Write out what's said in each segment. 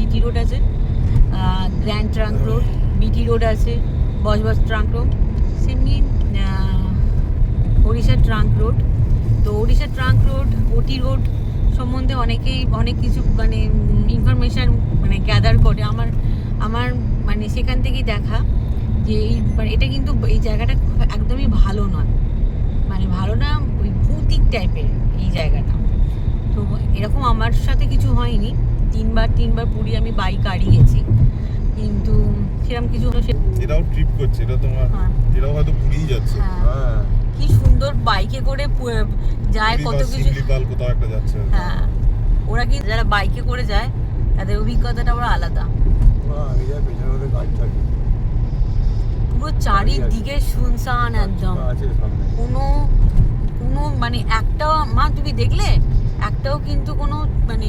GT road আছে, grand trunk road, BT road আছে, Budge Budge trunk road, সেমনি ওড়িশার ট্রাঙ্ক রোড। তো ওড়িশার ট্রাঙ্ক রোড, ওটি রোড সম্বন্ধে অনেকেই অনেক কিছু মানে ইনফরমেশান মানে গ্যাদার করে। আমার মানে সেখান থেকেই দেখা যে এই মানে এটা কিন্তু এই জায়গাটা একদমই ভালো নয়, মানে ভালো না, ওই ভৌতিক টাইপের এই জায়গাটা। তো এরকম আমার সাথে কিছু হয়নি, তিনবার পুরী আমি বাইক গাড়ি গেছি, কিন্তু সেরকম কিছু এটাও ট্রিপ করছে, এটা তোমার এটাও হয়তো পুরীই যাচ্ছে। হ্যাঁ, কি সুন্দর বাইকে করে যায়, কত কিছু কোথাও একটা যাচ্ছে। হ্যাঁ, ওরা কি যারা বাইকে করে যায় তাদের অভিজ্ঞতাটা ওরা আলাদা। পুরো চারিদিকে শুনশান একদম, কোনো মানে একটাও মা তুমি দেখলে একটাও কিন্তু কোনো মানে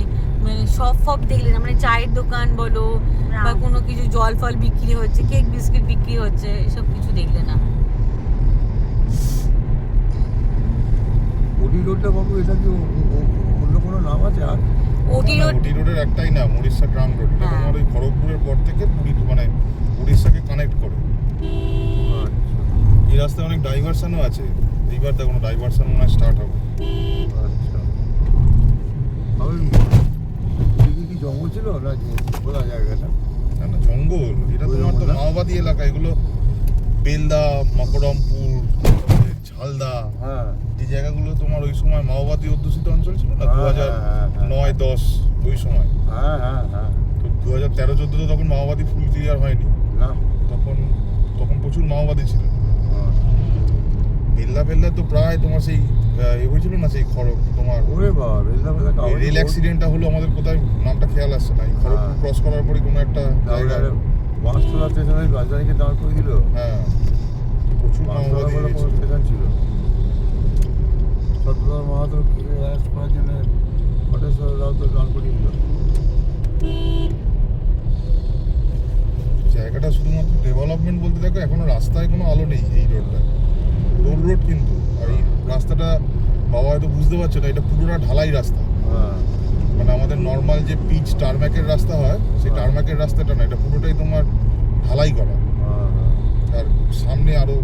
শপ ফপ দেখলে না, মানে চায়ের দোকান বলো বা কোনো কিছু জল ফল বিক্রি হচ্ছে, কেক বিস্কিট বিক্রি হচ্ছে, এসব কিছু দেখলে না। ওটি রোডটা বাবু, এটা কি অন্য কোনো নাম আছে? আর ওটি রোডের একটাই নাম, উড়িষ্যা ট্রাঙ্ক রোড। এটা তোমার ওই খড়গপুরের পর থেকে পুরী মানে উড়িষ্যাকে কানেক্ট করে। এই রাস্তায় অনেক ডাইভারশনও আছে, এইবার দেখো ডাইভারশন মনে হয় স্টার্ট হবে। আচ্ছা, কি জঙ্গল ছিল না খোলা জায়গাটা? না না, জঙ্গল। এটা তোমার তো মাওবাদী এলাকা, এগুলো বেলদা, মকরমপুর, ঝালদা, এই জায়গাগুলো তোমার ওই সময় মাওবাদী অধ্যুষিত অঞ্চল ছিল না, 2009-10 ওই সময়। তো 2013-14 তখন মাওবাদী ফুল ক্লিয়ার হয়নি না, তখন প্রচুর মাওবাদী ছিল। বেলদা তো প্রায় তোমার সেই হয়েছিল না, সেই খড়গ তোমার রেল অ্যাক্সিডেন্টটা হলো আমাদের, কোথায় নামটা খেয়াল আসছে না, খড়গপুর ক্রস করার পরে কোনো একটা জায়গায় বাঁশতলা স্টেশনে রাজধানীকে দাঁড় করে দিল। হ্যাঁ, প্রচুর মাওবাদী স্টেশন ছিল। সত্যধর মাহাতো অ্যারেস্ট করার জন্য ফটেশ্বর রাও তো দাঁড় করিয়ে দিল। জায়গাটা শুধুমাত্র ডেভেলপমেন্ট বলতে দেখো, এখনো রাস্তায় কোনো আলো নেই এই রোডটা, রোড কিন্তু। আর এই রাস্তাটা বাবা হয়তো বুঝতে পারছে না, এটা পুরোটা ঢালাই রাস্তা। মানে আমাদের নর্মাল যে পিচ টারম্যাকের রাস্তা হয়, সেই টারম্যাকের রাস্তাটা না, এটা পুরোটাই তোমার ঢালাই করা। আর সামনে আরো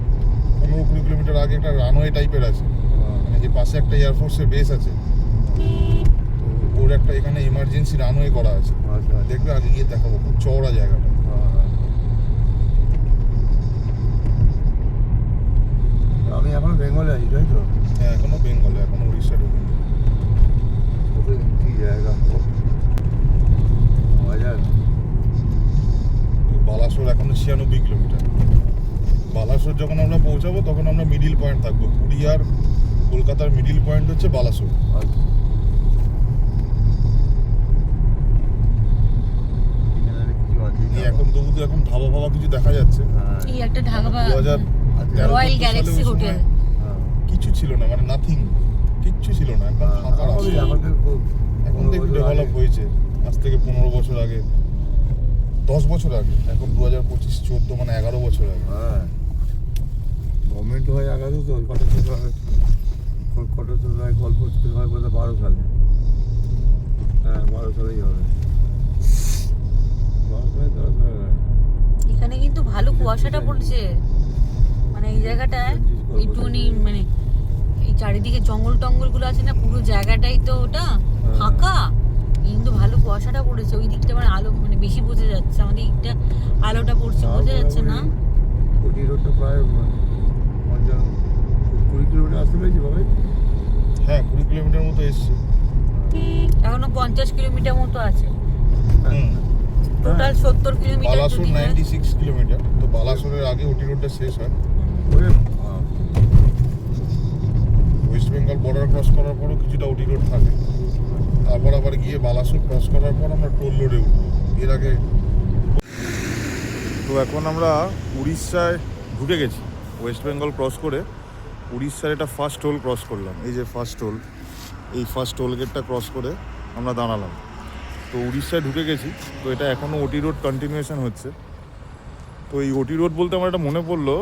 15-20 কিলোমিটার আগে একটা রানওয়ে টাইপের আছে, মানে যে পাশে একটা এয়ারফোর্সের বেস আছে, তো ওর একটা এখানে এমার্জেন্সি রানওয়ে করা আছে। দেখবে আগে গিয়ে দেখাবো, খুব চওড়া জায়গাটা। আমি এখনো বেঙ্গলে আছি, তাই তো? হ্যাঁ, এখনো বেঙ্গলে, এখনো উড়িষ্যা ঢুকিনি। কি জায়গা, বাজার বালাসোর এখনো 96 কিলোমিটার। বালাসোর যখন আমরা পৌঁছাবো তখন আমরা মিডিল পয়েন্ট থাকবো, পুরী আর কলকাতার মিডিল পয়েন্ট হচ্ছে বালাসোর। এখন তবু তো এখন ধাবা কিছু দেখা যাচ্ছে। এই একটা ঢাকা 2013 রয়্যাল গ্যালাক্সি হোটেল, কিছু ছিল না, মানে নাথিং, কিচ্ছু ছিল না, একদম ফাঁকা রাস্তা। এখন তো একটু ডেভেলপ হয়েছে, আজ থেকে 15 বছর আগে, 10 বছর আগে, এখন 2025-14 মানে 11 বছর আগে। গভর্নমেন্ট হয় 11 তো, কত হয় গল্প হয় বলতে 12 সালে। হ্যাঁ, 12 সালেই হবে। এখানে কিন্তু ভালো কুয়াশাটা পড়ছে, মানে এই জায়গাটায় একটুখানি মানে এই চারিদিকে জঙ্গল টঙ্গল গুলো আছে না, পুরো জায়গাটাই তো ওটা ফাঁকা, কিন্তু ভালো কুয়াশাটা পড়েছে। ওই দিকটা মানে আলো মানে বেশি বোঝা যাচ্ছে, আমাদের দিকটা আলোটা পড়ছে বোঝা যাচ্ছে না। ওটি রোডটা প্রায় 20 কিলোমিটার আসতে পেরেছি ভাই। হ্যাঁ, 20 কিলোমিটার মতো এসছে, এখনো 50 কিলোমিটার মতো আছে, টোটাল 70 কিলোমিটার। বালাসোর 96 কিলোমিটার, তো বালাসোরের আগে ওটি রোডটা শেষ হয়। ওয়েস্ট বেঙ্গল বর্ডার ক্রস করার পরও কিছুটা ওটি রোড থাকে, তারপর আবার গিয়ে বালাসোর ক্রস করার পর আমরা টোল রোডে উঠবো। এর আগে তো এখন আমরা উড়িষ্যায় ঢুকে গেছি, ওয়েস্ট বেঙ্গল ক্রস করে উড়িষ্যার এটা ফার্স্ট টোল ক্রস করলাম। এই যে ফার্স্ট টোল, এই ফার্স্ট টোল গেটটা ক্রস করে আমরা দাঁড়ালাম, তো উড়িষ্যায় ঢুকে গেছি। তো এটা এখনও ওটি রোড কন্টিনিউয়েশন হচ্ছে। তো এই ওটি রোড বলতে আমার এটা মনে পড়লো,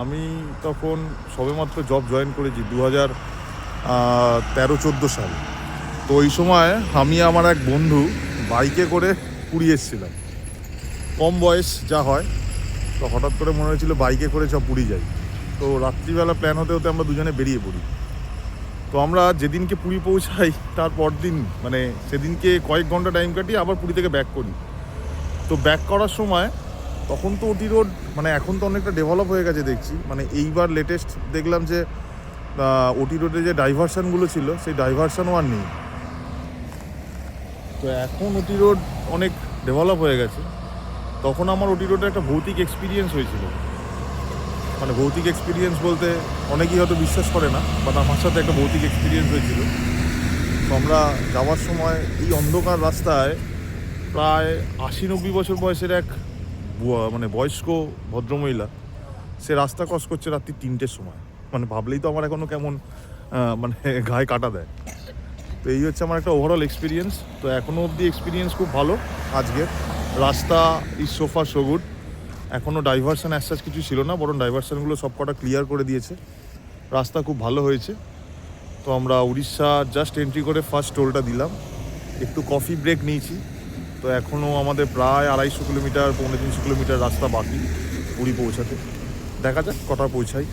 আমি তখন সবেমাত্র জব জয়েন করেছি 2013-14 সাল। তো ওই সময় আমি আমার এক বন্ধু বাইকে করে পুরী এসেছিলাম, কম বয়স যা হয়, তো হঠাৎ করে মনে হয়েছিল বাইকে করে সব পুরী যাই। তো রাত্রিবেলা প্ল্যান হতে হতে আমরা দুজনে বেরিয়ে পড়ি। তো আমরা যেদিনকে পুরী পৌঁছাই তার পরদিন মানে সেদিনকে কয়েক ঘন্টা টাইম কাটিয়ে আবার পুরী থেকে ব্যাক করি। তো ব্যাক করার সময় তখন তো ওটি রোড মানে এখন তো অনেকটা ডেভেলপ হয়ে গেছে দেখছি, মানে এইবার লেটেস্ট দেখলাম যে ওটি রোডে যে ডাইভারশানগুলো ছিল সেই ডাইভারশানও আর নেই। তো এখন ওটি রোড অনেক ডেভেলপ হয়ে গেছে। তখন আমার ওটি রোডে একটা ভৌতিক এক্সপিরিয়েন্স হয়েছিল, মানে ভৌতিক এক্সপিরিয়েন্স বলতে অনেকেই হয়তো বিশ্বাস করে না, বাট আমার সাথে একটা ভৌতিক এক্সপিরিয়েন্স হয়েছিল। তো আমরা যাওয়ার সময় এই অন্ধকার রাস্তায় প্রায় 80-90 বছর বয়সের এক মানে বয়স্ক ভদ্রমহিলা, সে রাস্তা ক্রস করছে রাত্রি 3টের সময়। মানে ভাবলেই তো আমার এখনও কেমন মানে গায়ে কাটা দেয়। তো এই হচ্ছে আমার একটা ওভারঅল এক্সপিরিয়েন্স। তো এখনও অবধি এক্সপিরিয়েন্স খুব ভালো আজকের। রাস্তা is so far so good. এখনও ডাইভারশন অ্যাজ সাচ কিছু ছিল না, বরং ডাইভারশনগুলো সব কটা ক্লিয়ার করে দিয়েছে। রাস্তা খুব ভালো হয়েছে। তো আমরা উড়িষ্যা জাস্ট এন্ট্রি করে ফার্স্ট টোলটা দিলাম, একটু কফি ব্রেক নিয়েছি। তো এখনও আমাদের প্রায় 250 কিলোমিটার 350 কিলোমিটার রাস্তা বাকি পুরী পৌঁছাতে। দেখা যাক কটা পৌঁছাই।